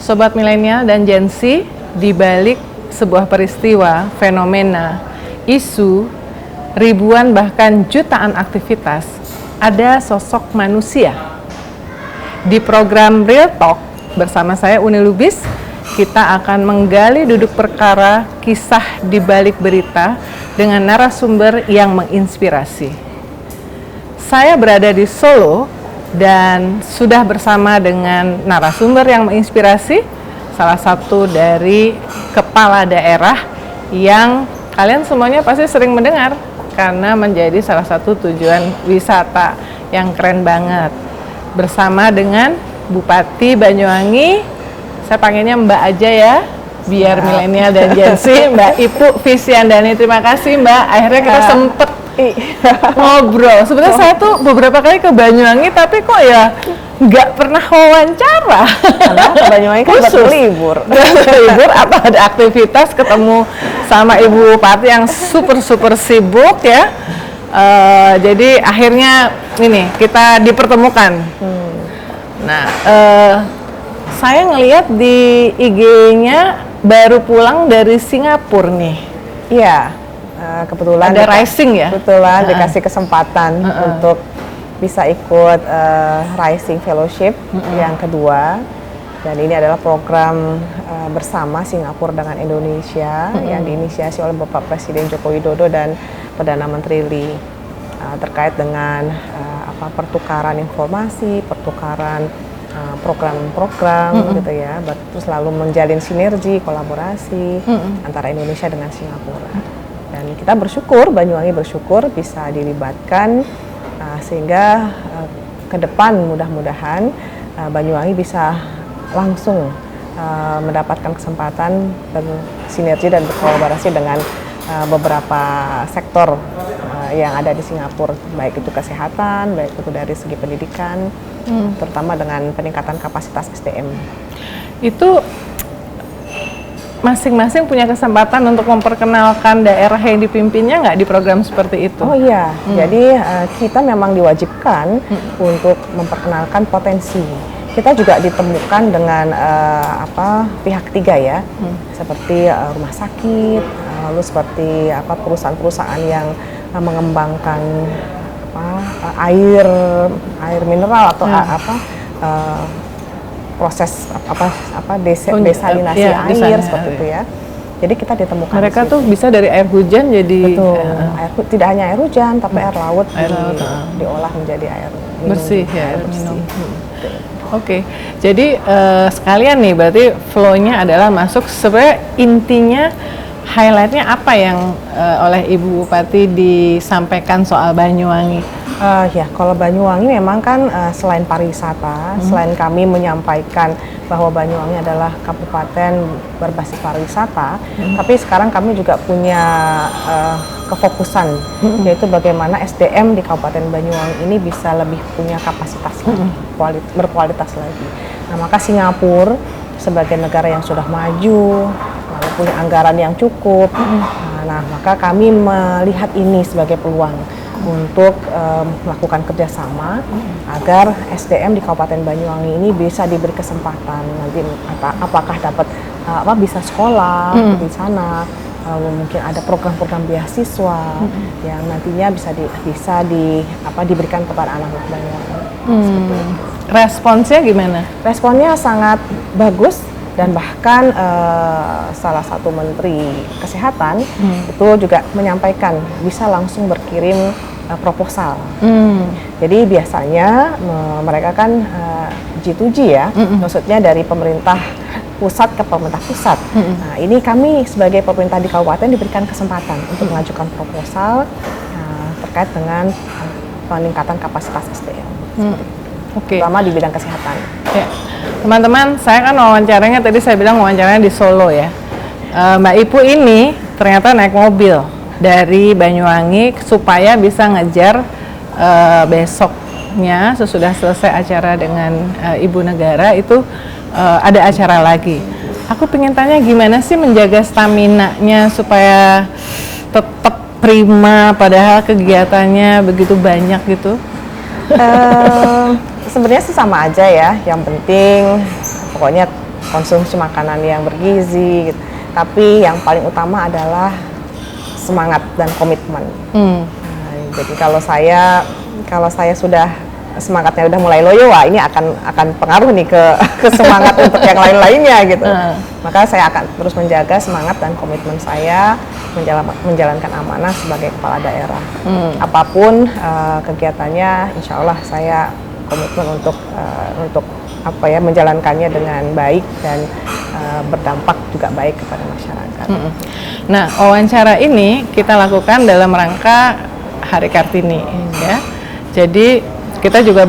Sobat milenial dan Gen Z, di balik sebuah peristiwa, fenomena, isu, ribuan bahkan jutaan aktivitas, ada sosok manusia. Di program Real Talk bersama saya Uni Lubis, kita akan menggali duduk perkara kisah di balik berita dengan narasumber yang menginspirasi. Saya berada di Solo dan sudah bersama dengan narasumber yang menginspirasi, salah satu dari kepala daerah yang kalian semuanya pasti sering mendengar karena menjadi salah satu tujuan wisata yang keren banget. Bersama dengan Bupati Banyuwangi, saya panggilnya Mbak aja ya, biar milenial dan Gen Z, Mbak Ipu Fisyandani. Terima kasih Mbak, akhirnya kita sempet ngobrol. Sebenarnya saya tuh beberapa kali ke Banyuwangi, tapi kok ya nggak pernah wawancara. Karena ke Banyuwangi kan buat libur. Libur atau ada aktivitas, ketemu sama Ibu Bupati yang super sibuk ya. Jadi akhirnya ini kita dipertemukan. Nah, saya ngelihat di IG-nya baru pulang dari Singapura nih. Iya, kebetulan ada Rising ya? Kebetulan dikasih kesempatan untuk bisa ikut Rising Fellowship yang kedua. Dan ini adalah program bersama Singapura dengan Indonesia yang diinisiasi oleh Bapak Presiden Joko Widodo dan Perdana Menteri Lee terkait dengan pertukaran informasi, pertukaran program-program gitu ya, terus lalu menjalin sinergi, kolaborasi antara Indonesia dengan Singapura. Dan kita bersyukur, Banyuwangi bersyukur bisa dilibatkan sehingga ke depan mudah-mudahan Banyuwangi bisa langsung mendapatkan kesempatan bersinergi dan berkolaborasi dengan beberapa sektor yang ada di Singapura, baik itu kesehatan, baik itu dari segi pendidikan, terutama dengan peningkatan kapasitas SDM. Itu masing-masing punya kesempatan untuk memperkenalkan daerah yang dipimpinnya nggak di program seperti itu? Oh iya, jadi kita memang diwajibkan untuk memperkenalkan potensi. Kita juga ditemukan dengan pihak ketiga ya, seperti rumah sakit, lalu seperti perusahaan-perusahaan yang mengembangkan air mineral atau proses desalinasi air seperti itu ya. Jadi kita ditemukan. Mereka tuh bisa dari air hujan jadi tidak hanya air hujan tapi air laut, diolah menjadi air minum, bersih ya, air bersih. Oke, jadi sekalian nih berarti flow-nya adalah masuk sebenarnya intinya highlight-nya apa yang oleh Ibu Bupati disampaikan soal Banyuwangi? Ya, kalau Banyuwangi memang kan selain pariwisata, selain kami menyampaikan bahwa Banyuwangi adalah kabupaten berbasis pariwisata, tapi sekarang kami juga punya kefokusan, yaitu bagaimana SDM di Kabupaten Banyuwangi ini bisa lebih punya kapasitas berkualitas lagi. Nah, maka Singapura sebagai negara yang sudah maju, lalu punya anggaran yang cukup, nah maka kami melihat ini sebagai peluang untuk melakukan kerjasama agar SDM di Kabupaten Banyuwangi ini bisa diberi kesempatan nanti apakah dapat bisa sekolah di sana, mungkin ada program-program beasiswa yang nantinya bisa diberikan kepada anak-anak Banyuwangi. Responsnya gimana? Responnya sangat bagus. Dan bahkan salah satu Menteri Kesehatan itu juga menyampaikan bisa langsung berkirim proposal. Jadi biasanya mereka kan G2G ya, maksudnya dari pemerintah pusat ke pemerintah pusat. Nah, ini kami sebagai pemerintah di kabupaten diberikan kesempatan untuk mengajukan proposal terkait dengan peningkatan kapasitas SDM. Terutama di bidang kesehatan. Ya. Teman-teman, saya kan wawancaranya tadi saya bilang wawancaranya di Solo ya. Mbak Ipu ini ternyata naik mobil dari Banyuwangi supaya bisa ngejar besoknya sesudah selesai acara dengan Ibu Negara itu ada acara lagi. Aku pengen tanya gimana sih menjaga stamina-nya supaya tetap prima padahal kegiatannya begitu banyak gitu? Sebenarnya sih sama aja ya. Yang penting pokoknya konsumsi makanan yang bergizi gitu. Tapi yang paling utama adalah semangat dan komitmen. Nah, jadi kalau saya sudah semangatnya udah mulai loyo, wah ini akan pengaruh nih ke semangat untuk yang lain-lainnya gitu. Maka saya akan terus menjaga semangat dan komitmen saya menjalankan amanah sebagai kepala daerah. Apapun kegiatannya, insya Allah saya komitmen untuk menjalankannya dengan baik dan berdampak juga baik kepada masyarakat. Nah, wawancara ini kita lakukan dalam rangka Hari Kartini, ya. Jadi kita juga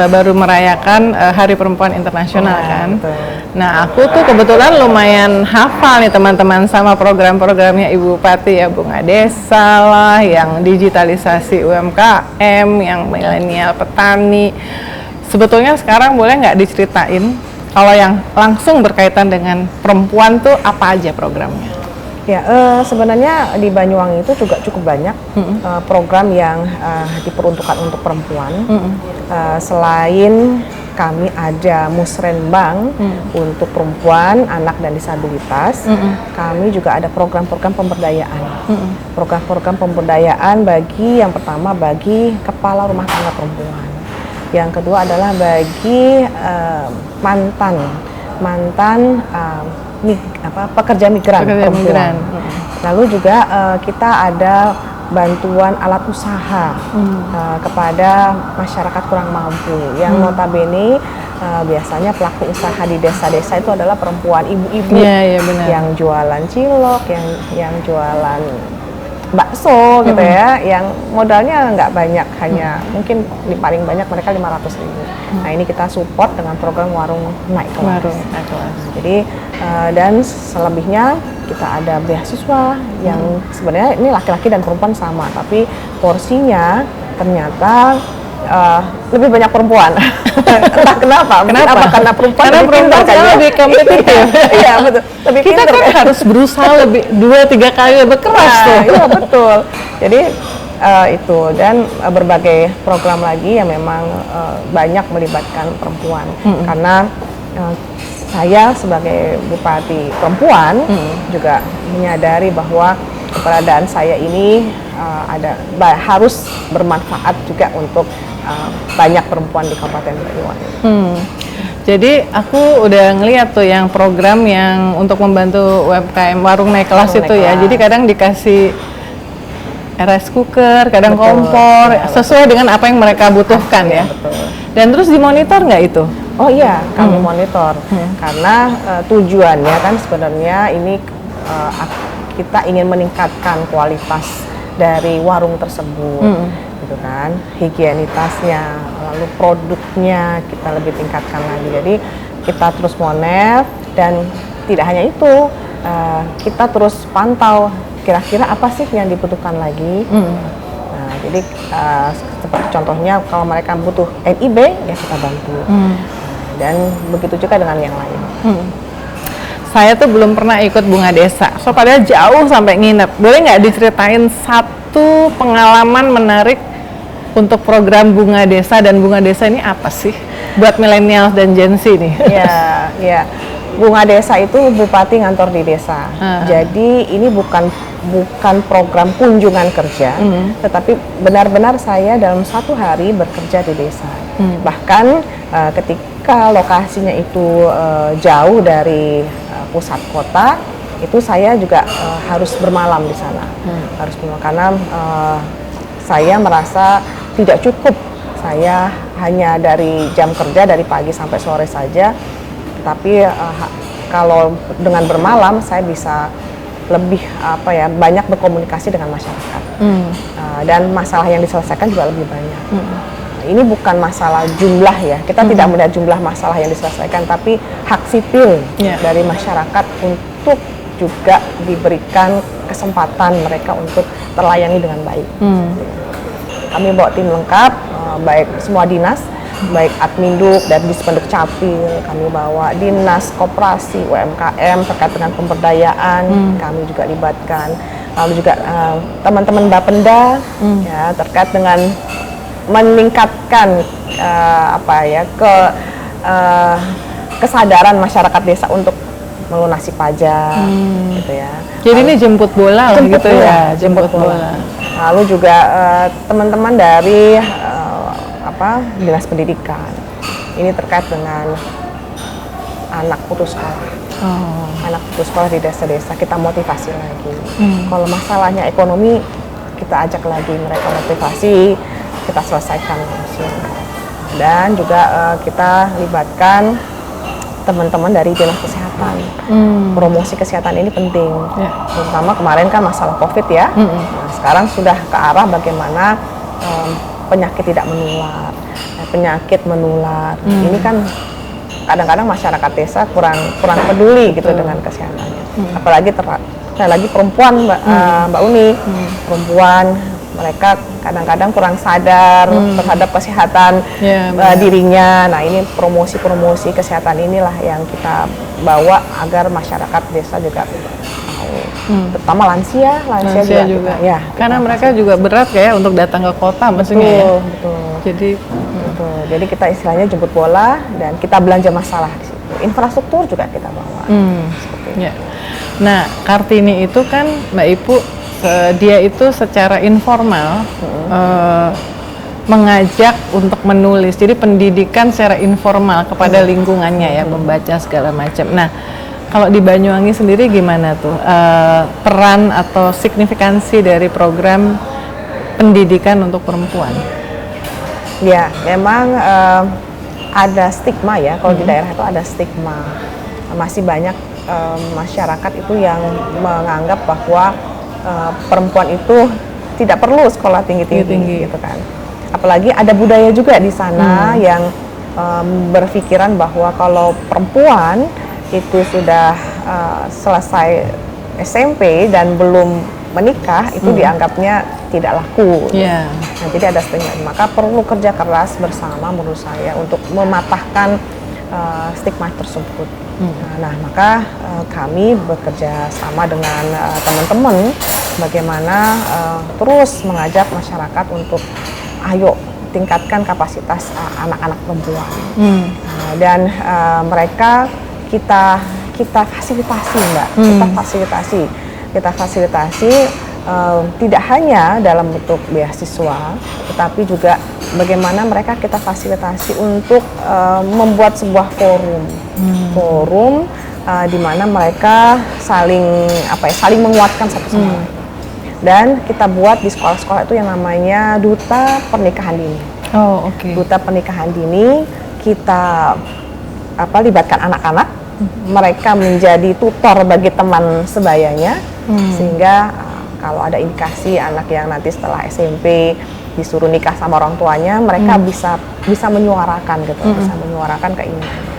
baru merayakan Hari Perempuan Internasional kan. Betul. Nah, aku tuh kebetulan lumayan hafal nih teman-teman sama program-programnya Ibu Bupati ya, Bunga Desa lah, yang digitalisasi UMKM, yang milenial petani. Sebetulnya sekarang boleh nggak diceritain kalau yang langsung berkaitan dengan perempuan tuh apa aja programnya? Ya, sebenarnya di Banyuwangi itu juga cukup banyak program yang diperuntukkan untuk perempuan. Selain kami ada Musrenbang untuk perempuan, anak dan disabilitas, kami juga ada program-program pemberdayaan. Program-program pemberdayaan bagi yang pertama bagi kepala rumah tangga perempuan. Yang kedua adalah bagi mantan pekerja migran perempuan. Lalu juga kita ada bantuan alat usaha kepada masyarakat kurang mampu yang notabene biasanya pelaku usaha di desa-desa itu adalah perempuan, ibu-ibu yang jualan cilok, yang jualan bakso gitu ya, yang modalnya nggak banyak, hanya mungkin paling banyak mereka 500.000. Nah, ini kita support dengan program warung naik kelas. Jadi dan selebihnya kita ada beasiswa yang sebenarnya ini laki-laki dan perempuan sama, tapi porsinya ternyata lebih banyak perempuan. Entah kenapa? Apa karena perempuan lebih kompetitif. Iya betul. Kita kan harus berusaha lebih 2-3 kali lebih keras tuh. Iya betul. Jadi itu dan berbagai program lagi yang memang banyak melibatkan perempuan. Karena saya sebagai bupati perempuan juga menyadari bahwa keberadaan saya ini harus bermanfaat juga untuk banyak perempuan di Kabupaten Banyuwangi. Jadi aku udah ngeliat tuh yang program yang untuk membantu UMKM warung naik kelas itu ya. Jadi kadang dikasih rice cooker, kadang kompor, sesuai dengan apa yang mereka butuhkan ya. Betul. Dan terus dimonitor nggak itu? Oh iya, kami monitor. Karena tujuannya kan sebenarnya ini kita ingin meningkatkan kualitas dari warung tersebut, gitu kan, higienitasnya, lalu produknya kita lebih tingkatkan lagi. Jadi kita terus monitor dan tidak hanya itu, kita terus pantau kira-kira apa sih yang dibutuhkan lagi. Nah, jadi seperti contohnya kalau mereka butuh NIB ya kita bantu, dan begitu juga dengan yang lain. Saya tuh belum pernah ikut Bunga Desa, so padahal jauh sampai nginep. Boleh nggak diceritain satu pengalaman menarik untuk program Bunga Desa, dan Bunga Desa ini apa sih buat milenial dan Gen Z nih? Ya. Bunga Desa itu bupati ngantor di desa. Jadi ini bukan program kunjungan kerja, tetapi benar-benar saya dalam satu hari bekerja di desa. Bahkan ketika lokasinya itu jauh dari pusat kota, itu saya juga harus bermalam di sana. Harus bermalam karena saya merasa tidak cukup saya hanya dari jam kerja dari pagi sampai sore saja. Tapi kalau dengan bermalam saya bisa lebih banyak berkomunikasi dengan masyarakat, dan masalah yang diselesaikan juga lebih banyak. Ini bukan masalah jumlah ya, kita tidak melihat jumlah masalah yang diselesaikan, tapi hak sipil dari masyarakat untuk juga diberikan kesempatan mereka untuk terlayani dengan baik. Kami bawa tim lengkap, baik semua dinas, baik Adminduk dan Dispenduk Capil, kami bawa dinas koperasi UMKM terkait dengan pemberdayaan, kami juga libatkan, lalu juga teman-teman Bapenda ya terkait dengan meningkatkan kesadaran masyarakat desa untuk melunasi pajak, gitu ya. Jadi ini jemput bola lah gitu bola, ya, jemput bola. Lalu juga teman-teman dari Dinas Pendidikan. Ini terkait dengan anak putus sekolah. Anak putus sekolah di desa-desa kita motivasi lagi. Kalau masalahnya ekonomi kita ajak lagi mereka motivasi, kita selesaikan langsung. Dan juga kita libatkan teman-teman dari dinas kesehatan. Promosi kesehatan ini penting, terutama kemarin kan masalah COVID ya. Nah, sekarang sudah ke arah bagaimana penyakit tidak menular, penyakit menular. Ini kan kadang-kadang masyarakat desa kurang peduli gitu dengan kesehatannya. Apalagi perempuan, Mbak Uni, perempuan, mereka kadang-kadang kurang sadar terhadap kesehatan dirinya. Nah, ini promosi kesehatan inilah yang kita bawa agar masyarakat desa juga tahu, terutama lansia juga. Ya, karena mereka juga berat ya untuk datang ke kota maksudnya. Betul. Jadi kita istilahnya jemput bola dan kita belanja masalah di situ. Infrastruktur juga kita bawa. Seperti itu. Nah, Kartini itu kan Mbak Ipu dia itu secara informal mengajak untuk menulis, jadi pendidikan secara informal kepada lingkungannya ya, membaca segala macam. Nah, kalau di Banyuwangi sendiri gimana tuh peran atau signifikansi dari program pendidikan untuk perempuan? Ya, memang ada stigma ya, kalau di daerah itu ada stigma, masih banyak masyarakat itu yang menganggap bahwa perempuan itu tidak perlu sekolah tinggi-tinggi gitu kan. Apalagi ada budaya juga di sana yang berpikiran bahwa kalau perempuan itu sudah selesai SMP dan belum menikah itu dianggapnya tidak laku. Nah, jadi ada stigma. Maka perlu kerja keras bersama menurut saya untuk mematahkan stigma tersebut. Nah, maka kami bekerja sama dengan teman-teman bagaimana terus mengajak masyarakat untuk ayo tingkatkan kapasitas anak-anak perempuan. Dan mereka kita fasilitasi, Mbak. Kita fasilitasi tidak hanya dalam bentuk beasiswa, tetapi juga bagaimana mereka kita fasilitasi untuk membuat sebuah forum di mana mereka saling menguatkan satu sama lain. Dan kita buat di sekolah-sekolah itu yang namanya Duta Pernikahan Dini. Duta Pernikahan Dini kita libatkan anak-anak, mereka menjadi tutor bagi teman sebayanya, sehingga kalau ada indikasi anak yang nanti setelah SMP disuruh nikah sama orang tuanya, mereka bisa menyuarakan gitu, bisa menyuarakan keinginannya.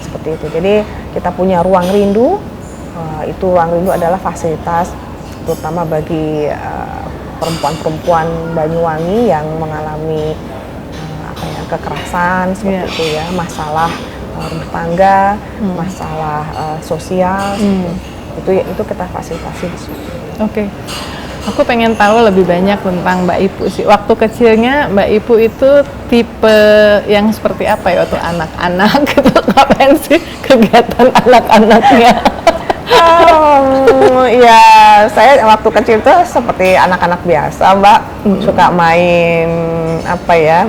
Seperti itu. Jadi kita punya ruang rindu, itu ruang rindu adalah fasilitas terutama bagi perempuan-perempuan Banyuwangi yang mengalami kekerasan seperti itu ya, masalah rumah tangga, masalah sosial, itu kita fasilitasi di situ. Aku pengen tahu lebih banyak tentang Mbak Ipu sih. Waktu kecilnya Mbak Ipu itu tipe yang seperti apa ya waktu anak-anak gitu? Ngapain sih kegiatan anak-anaknya? Ya, saya waktu kecil tuh seperti anak-anak biasa, Mbak. Suka main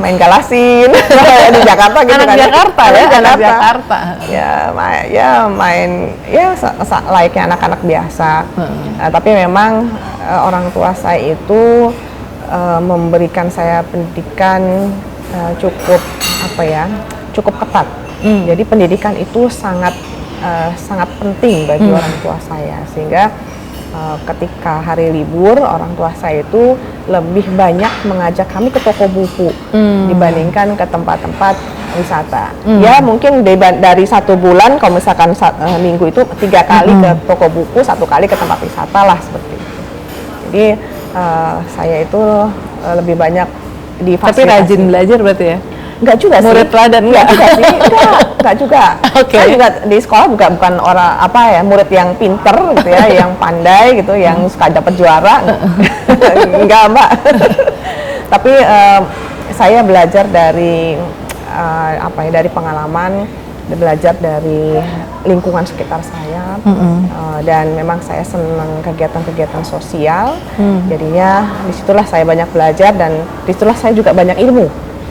main galasin di Jakarta gitu. Anak Jakarta ya, anak Jakarta. Main layaknya anak-anak biasa. Tapi memang orang tua saya itu memberikan saya pendidikan cukup ketat. Jadi pendidikan itu sangat penting bagi orang tua saya, sehingga ketika hari libur orang tua saya itu lebih banyak mengajak kami ke toko buku dibandingkan ke tempat-tempat wisata. Ya mungkin dari 1 bulan kalau misalkan minggu itu 3 kali ke toko buku, 1 kali ke tempat wisata lah seperti itu. Jadi saya itu lebih banyak difasilitasi. Tapi rajin belajar berarti ya? Enggak juga sih. Murid teladan enggak juga sih. Enggak juga. Saya juga di sekolah bukan orang murid yang pinter gitu ya, yang pandai gitu, yang suka dapat juara. Enggak, Mbak. Tapi saya belajar dari dari pengalaman belajar dari lingkungan sekitar saya. Dan memang saya senang kegiatan-kegiatan sosial. Jadinya disitulah saya banyak belajar dan disitulah saya juga banyak ilmu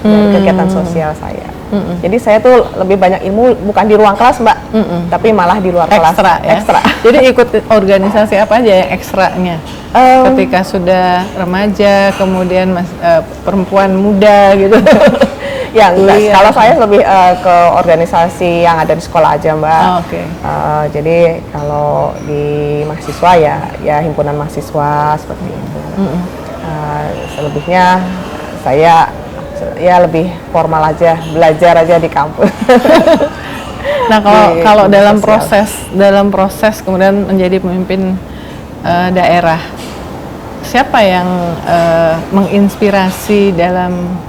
dari kegiatan sosial saya. Jadi saya tuh lebih banyak ilmu bukan di ruang kelas, Mbak, tapi malah di luar kelas. Ekstra. Jadi ikut organisasi apa aja yang ekstranya? Ketika sudah remaja, kemudian perempuan muda gitu. Ya, enggak. Kalau saya lebih ke organisasi yang ada di sekolah aja, Mbak. Jadi kalau di mahasiswa ya himpunan mahasiswa seperti itu. Selebihnya saya ya lebih formal aja, belajar aja di kampus. Nah, kalau dalam proses kemudian menjadi pemimpin daerah, siapa yang menginspirasi dalam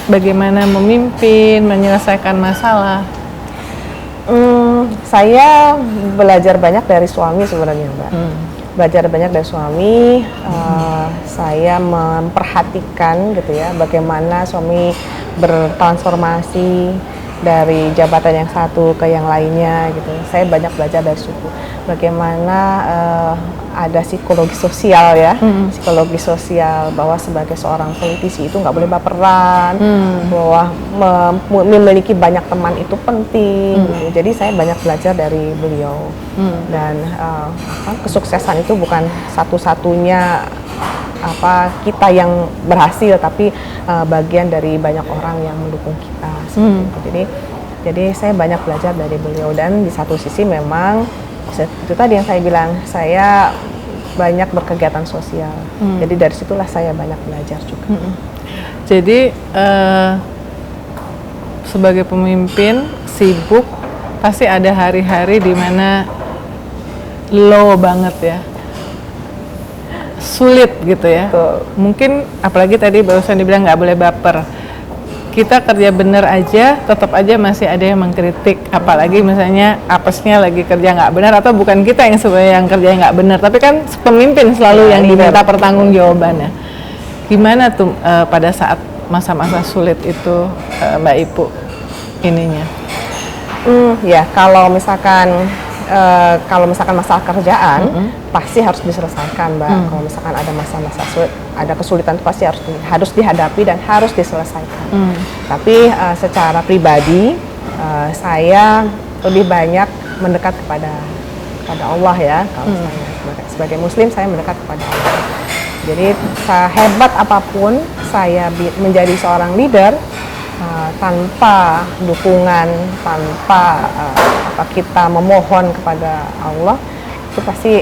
bagaimana memimpin, menyelesaikan masalah? Saya belajar banyak dari suami sebenarnya, Mbak. Belajar banyak dari suami. Saya memperhatikan gitu ya, bagaimana suami bertransformasi dari jabatan yang satu ke yang lainnya gitu. Saya banyak belajar dari situ. Bagaimana ada psikologi sosial ya, psikologi sosial bahwa sebagai seorang politisi itu nggak boleh baperan, bahwa memiliki banyak teman itu penting. Gitu. Jadi saya banyak belajar dari beliau. Dan kesuksesan itu bukan satu-satunya kita yang berhasil, tapi bagian dari banyak orang yang mendukung kita. Jadi saya banyak belajar dari beliau, dan di satu sisi memang itu tadi yang saya bilang, saya banyak berkegiatan sosial. Jadi dari situlah saya banyak belajar juga. Jadi sebagai pemimpin sibuk, pasti ada hari-hari di mana low banget ya, sulit gitu ya. Mungkin apalagi tadi barusan dibilang nggak boleh baper. Kita kerja bener aja, tetap aja masih ada yang mengkritik. Apalagi misalnya apesnya lagi kerja nggak benar, atau bukan kita yang sebenarnya yang kerja nggak benar, tapi kan pemimpin selalu yang diminta pertanggungjawabannya. Gimana tuh pada saat masa-masa sulit itu, Mbak Ipu ininya? Ya kalau misalkan masalah kerjaan pasti harus diselesaikan, Mbak. Kalau misalkan ada masa-masa sulit, ada kesulitan, pasti harus dihadapi dan harus diselesaikan. Tapi secara pribadi saya lebih banyak mendekat kepada Allah ya. Kalau saya sebagai Muslim, saya mendekat kepada Allah. Jadi sehebat apapun saya menjadi seorang leader, tanpa dukungan, tanpa kita memohon kepada Allah, itu pasti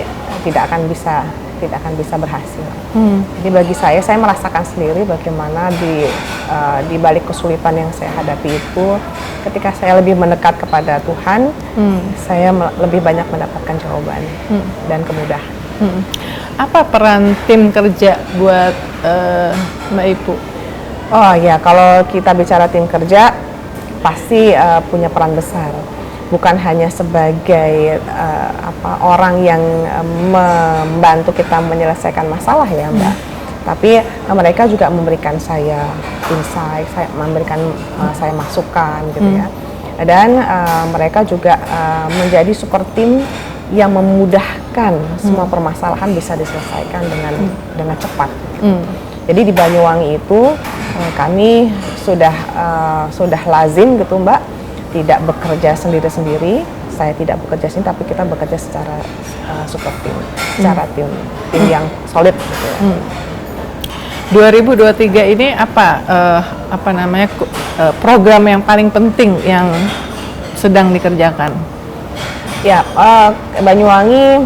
tidak akan bisa berhasil. Jadi bagi saya merasakan sendiri bagaimana di balik kesulitan yang saya hadapi itu, ketika saya lebih mendekat kepada Tuhan, saya lebih banyak mendapatkan jawaban dan kemudahan. Apa peran tim kerja buat Mbak Ipu? Oh ya, kalau kita bicara tim kerja pasti punya peran besar. Bukan hanya sebagai orang yang membantu kita menyelesaikan masalah ya, Mbak. Tapi mereka juga memberikan saya insight, memberikan saya masukan gitu ya. Dan mereka juga menjadi super tim yang memudahkan semua permasalahan bisa diselesaikan dengan cepat. Jadi di Banyuwangi itu kami sudah lazim gitu, Mbak, tidak bekerja sendiri-sendiri. Saya tidak bekerja sendiri, tapi kita bekerja secara super tim, secara tim yang solid gitu ya. 2023 ini program yang paling penting yang sedang dikerjakan? Ya, Banyuwangi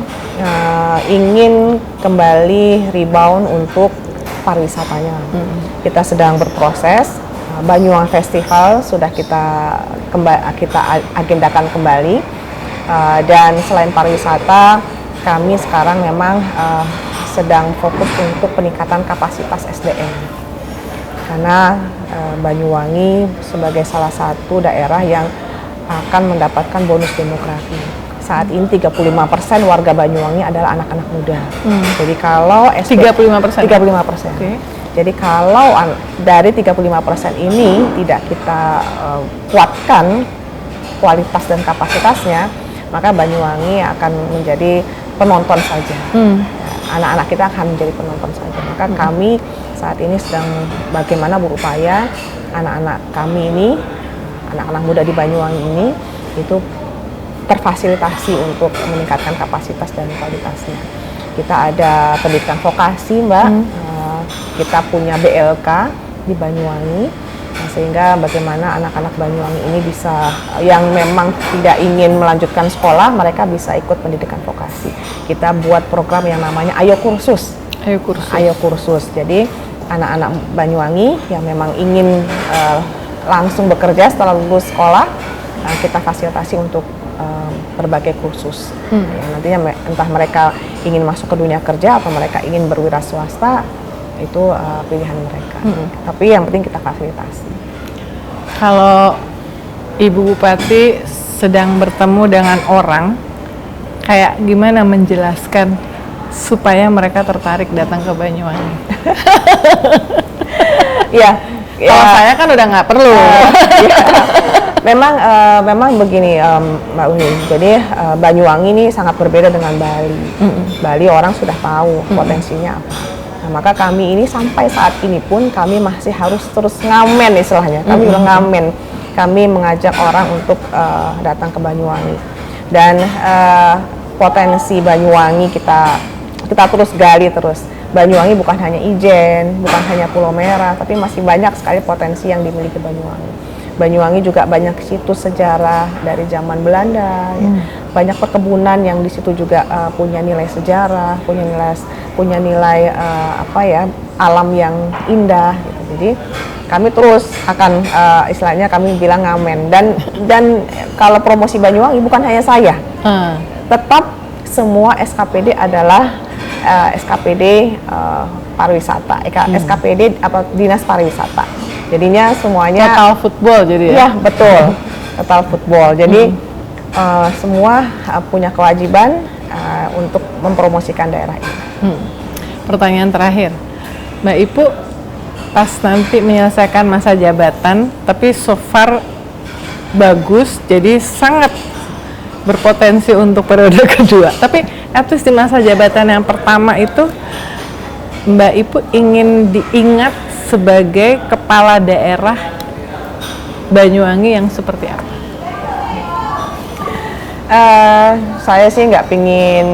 ingin kembali rebound untuk pariwisatanya. Kita sedang berproses. Banyuwangi Festival sudah kita agendakan kembali, dan selain pariwisata, kami sekarang memang sedang fokus untuk peningkatan kapasitas SDM, karena Banyuwangi sebagai salah satu daerah yang akan mendapatkan bonus demografi. Saat ini 35% warga Banyuwangi adalah anak-anak muda. Jadi kalau 35%. Okay. Jadi kalau dari 35% ini tidak kita kuatkan, kualitas dan kapasitasnya, maka Banyuwangi akan menjadi penonton saja. Anak-anak kita akan menjadi penonton saja. Maka kami saat ini sedang bagaimana berupaya anak-anak kami ini, anak-anak muda di Banyuwangi ini itu terfasilitasi untuk meningkatkan kapasitas dan kualitasnya. Kita ada pendidikan vokasi, Mbak. Kita punya BLK di Banyuwangi, sehingga bagaimana anak-anak Banyuwangi ini bisa, yang memang tidak ingin melanjutkan sekolah, mereka bisa ikut pendidikan vokasi. Kita buat program yang namanya Ayo Kursus. Ayo Kursus. Jadi anak-anak Banyuwangi yang memang ingin langsung bekerja setelah lulus sekolah, kita fasilitasi untuk berbagai kursus. Ya, nantinya entah mereka ingin masuk ke dunia kerja atau mereka ingin berwira swasta, itu pilihan mereka. Tapi yang penting kita fasilitasi. Kalau Ibu Bupati sedang bertemu dengan orang, kayak gimana menjelaskan supaya mereka tertarik datang ke Banyuwangi? Ya, kalau saya kan udah nggak perlu. Memang begini, Mbak Uni. Jadi Banyuwangi ini sangat berbeda dengan Bali. Bali orang sudah tahu potensinya apa. Nah, maka kami ini sampai saat ini pun kami masih harus terus ngamen istilahnya. Kami udah ngamen. Kami mengajak orang untuk datang ke Banyuwangi. Dan potensi Banyuwangi kita terus gali terus. Banyuwangi bukan hanya Ijen, bukan hanya Pulau Merah, tapi masih banyak sekali potensi yang dimiliki Banyuwangi. Banyuwangi juga banyak situs sejarah dari zaman Belanda, ya. Banyak perkebunan yang di situ juga punya nilai sejarah, punya nilai alam yang indah. Gitu. Jadi kami terus akan istilahnya kami bilang ngamen, dan kalau promosi Banyuwangi bukan hanya saya, tetap semua SKPD adalah SKPD pariwisata, SKPD apa Dinas Pariwisata. Jadinya semuanya total football jadi ya? Iya, betul. Total football. Jadi semua punya kewajiban untuk mempromosikan daerah ini. Pertanyaan terakhir, Mbak Ipu, pas nanti menyelesaikan masa jabatan, tapi so far bagus, jadi sangat berpotensi untuk periode kedua. Tapi at least di masa jabatan yang pertama itu, Mbak Ipu ingin diingat sebagai kepala daerah Banyuwangi yang seperti apa? Saya sih nggak pingin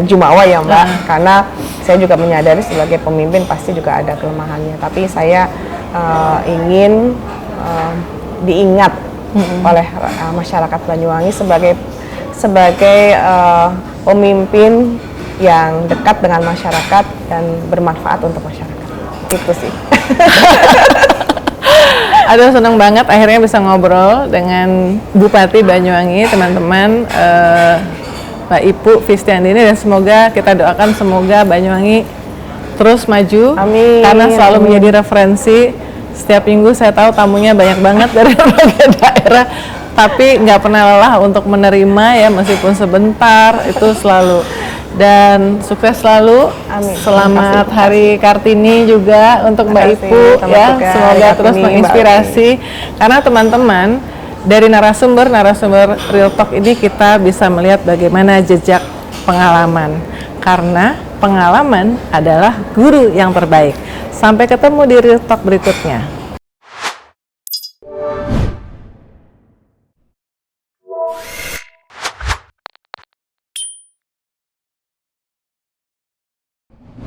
jumawa ya Mbak, karena saya juga menyadari sebagai pemimpin pasti juga ada kelemahannya. Tapi saya ingin diingat oleh masyarakat Banyuwangi sebagai pemimpin yang dekat dengan masyarakat dan bermanfaat untuk masyarakat. Itu sih. Aduh, senang banget akhirnya bisa ngobrol dengan Bupati Banyuwangi, teman-teman, Mbak Ipu Fistiandini, dan semoga kita doakan semoga Banyuwangi terus maju. Amin. Karena selalu menjadi referensi. Setiap minggu saya tahu tamunya banyak banget dari berbagai daerah, tapi nggak pernah lelah untuk menerima ya, meskipun sebentar, itu selalu. Dan sukses selalu. Amin. Selamat Hari Kartini juga untuk Mbak Ipu ya. Semoga terus menginspirasi. Karena teman-teman, dari narasumber Real Talk ini kita bisa melihat bagaimana jejak pengalaman. Karena pengalaman adalah guru yang terbaik. Sampai ketemu di Real Talk berikutnya.